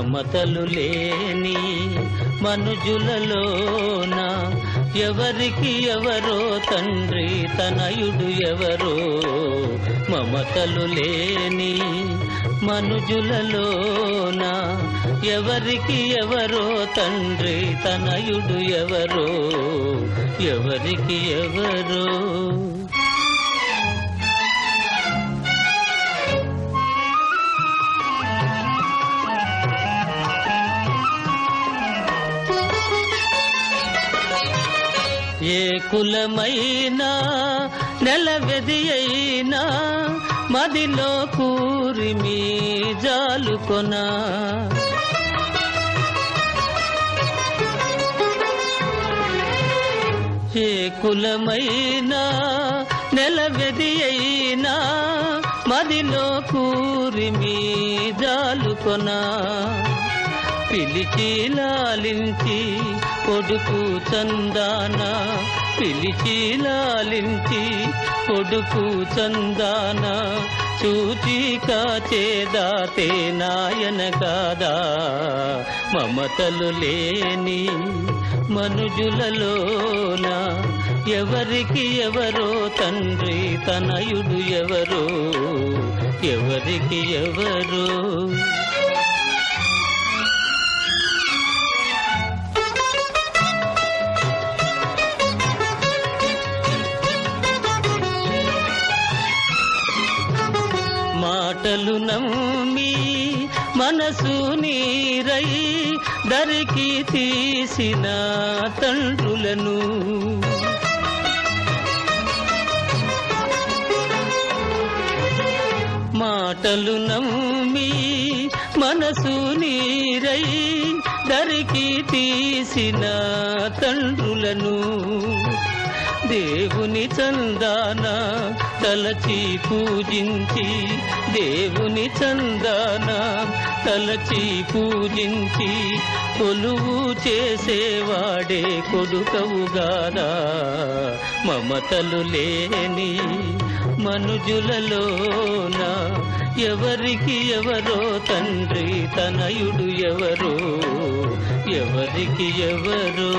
మమతలు లేని మనుజులలోన ఎవరికి ఎవరో తండ్రి తనయుడు ఎవరో మమతలు లేని మనుజులలోన ఎవరికి ఎవరో తండ్రి తనయుడు ఎవరో ఎవరికి ఎవరో ఏ కులమైనా నెలవెది అయినా మదిలో కూరిమి జాలుకొనా ఏ కులమైనా నెలవెది అయినా మదిలో కూరిమి జాలుకొనా పిలిచి లాలించి కొడుకు చందాన పిలిచి లాలించి కొడుకు చందాన చూచి కాచేదాతే నాయన కాదా మమతలు లేని మనుజులలోన ఎవరికి ఎవరో తండ్రి తనయుడు ఎవరో ఎవరికి ఎవరో మాటలు నమ్మి మనసు నీరై దరికి తీసిన తండ్రులను మాటలు నమ్మి మనసు నీరై దరికి తీసిన తండ్రులను దేవుని చందాన తలచి పూజించి దేవుని చందాన తలచి పూజించి కొలువు చేసేవాడే కొడుకవుగాదా మమతలు లేని మనుజులలోన ఎవరికి ఎవరో తండ్రి తనయుడు ఎవరో ఎవరికి ఎవరో